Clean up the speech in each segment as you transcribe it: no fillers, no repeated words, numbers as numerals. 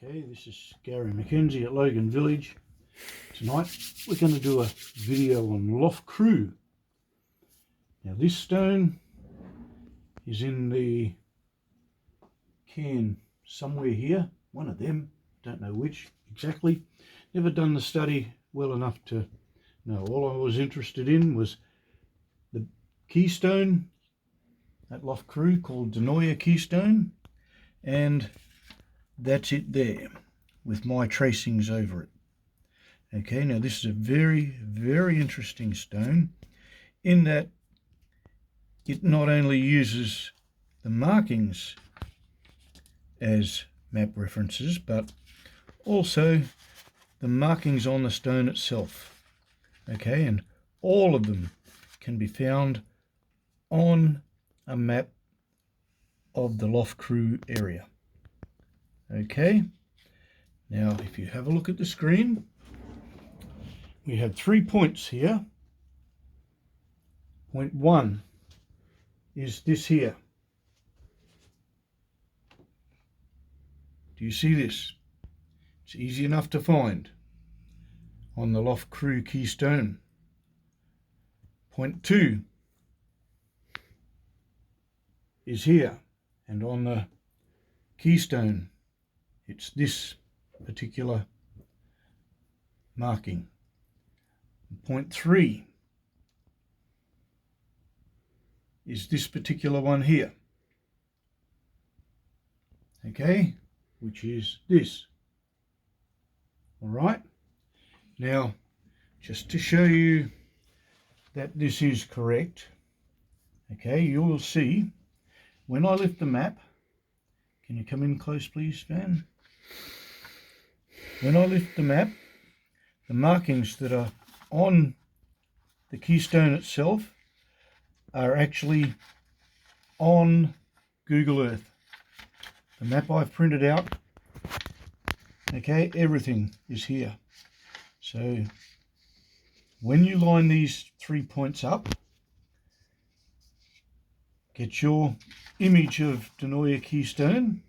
Okay, this is Gary Mackenzie at Logan Village. Tonight we're going to do a video on Loughcrew. Now this stone is in the cairn somewhere here, one of them, don't know which exactly. Never done the study well enough to know. All I was interested in was the keystone at Loughcrew called Denoya Keystone, and that's it there with my tracings over it. Okay, now this is a very, very interesting stone in that it not only uses the markings as map references, but also the markings on the stone itself. Okay, and all of them can be found on a map of the Loughcrew area. Okay, now if you have a look at the screen, we have 3 points here. Point 1 is this here. Do you see this? It's easy enough to find on the Loughcrew keystone. Point 2 is here, and on the keystone it's this particular marking. Point 3 is this particular one here, okay, which is this. All right, now just to show you that this is correct, okay, you'll see when I lift the map. Can you come in close please, Van? When I lift the map, the markings that are on the keystone itself are actually on Google Earth. The map I've printed out, okay, everything is here. So when you line these 3 points up, get your image of Denoya Keystone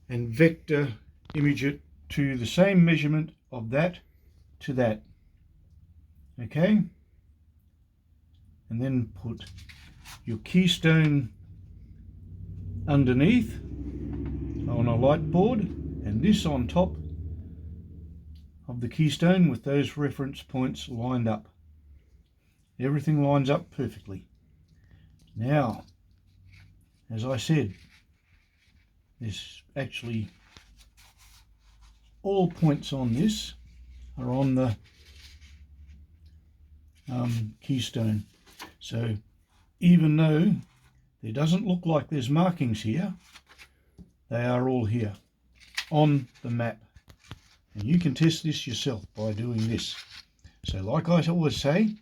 and vector image it to the same measurement of that to that, okay, and then put your keystone underneath on a light board and this on top of the keystone with those reference points lined up. Everything lines up perfectly. Now, as I said, there's actually all points on this are on the keystone. So even though there doesn't look like there's markings here, they are all here on the map. And you can test this yourself by doing this. So like I always say,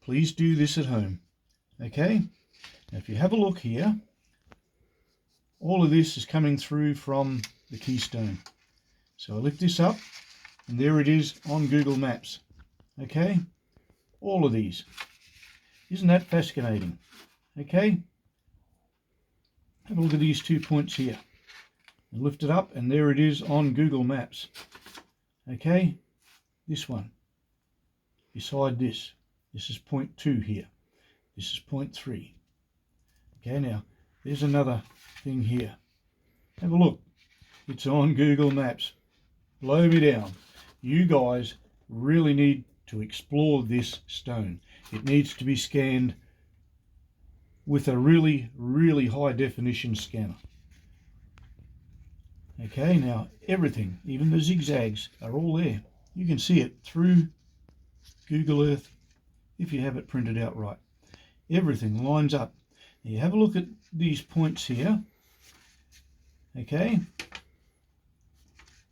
please do this at home. Okay? Now if you have a look here, all of this is coming through from the keystone. So I lift this up and there it is on Google Maps. Okay, all of these. Isn't that fascinating? Okay, have a look at these 2 points here. And lift it up and there it is on Google Maps. Okay, this one beside this. This is point 2 here. This is point 3. Okay, now there's another thing here. Have a look. It's on Google Maps. Blow me down. You guys really need to explore this stone. It needs to be scanned with a really, really high definition scanner. Okay, now everything, even the zigzags, are all there. You can see it through Google Earth if you have it printed out right. Everything lines up. Now you have a look at these points here. Okay,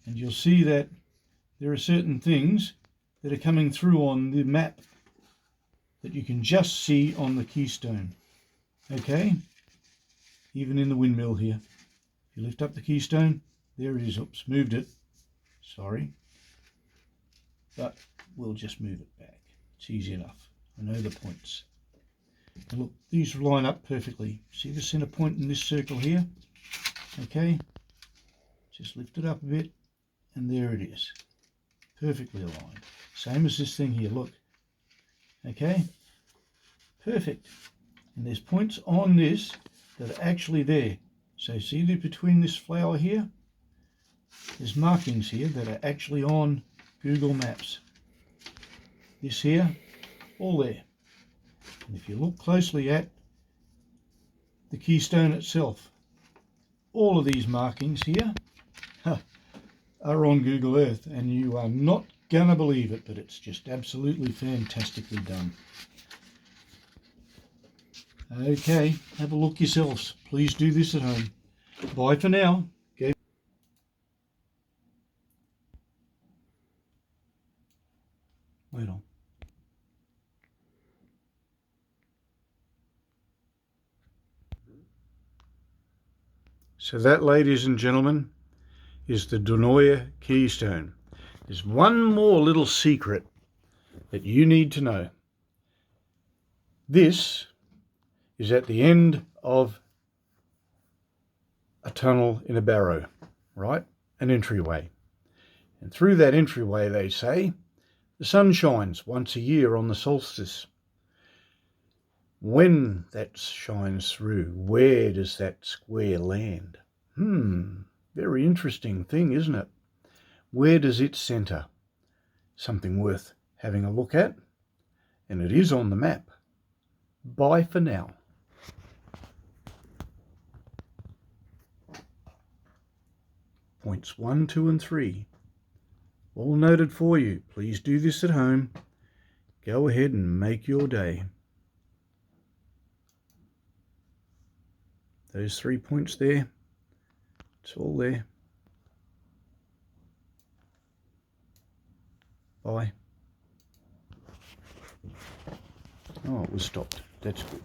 and you'll see that there are certain things that are coming through on the map that you can just see on the keystone. Okay, even in the windmill here. If you lift up the keystone, there it is. Oops, moved it. Sorry. But we'll just move it back. It's easy enough. I know the points. And look, these line up perfectly. See the center point in this circle here? Okay, Just lift it up a bit, and there it is. Perfectly aligned. Same as this thing here, look. Okay, perfect. And there's points on this that are actually there. So see that between this flower here, there's markings here that are actually on Google Maps. This here, all there. And if you look closely at the keystone itself, all of these markings here are on Google Earth, and you are not gonna believe it, but it's just absolutely fantastically done. Okay, have a look yourselves. Please do this at home. Bye for now. Okay. Wait on. So that, ladies and gentlemen, is the Loughcrew keystone. There's one more little secret that you need to know. This is at the end of a tunnel in a barrow, right? An entryway. And through that entryway, they say, the sun shines once a year on the solstice. When that shines through, where does that square land? Very interesting thing, isn't it? Where does it centre? Something worth having a look at, and it is on the map. Bye for now. Points 1, 2 and 3. All noted for you. Please do this at home. Go ahead and make your day. Those 3 points there, it's all there. Bye. Oh, it was stopped. That's good.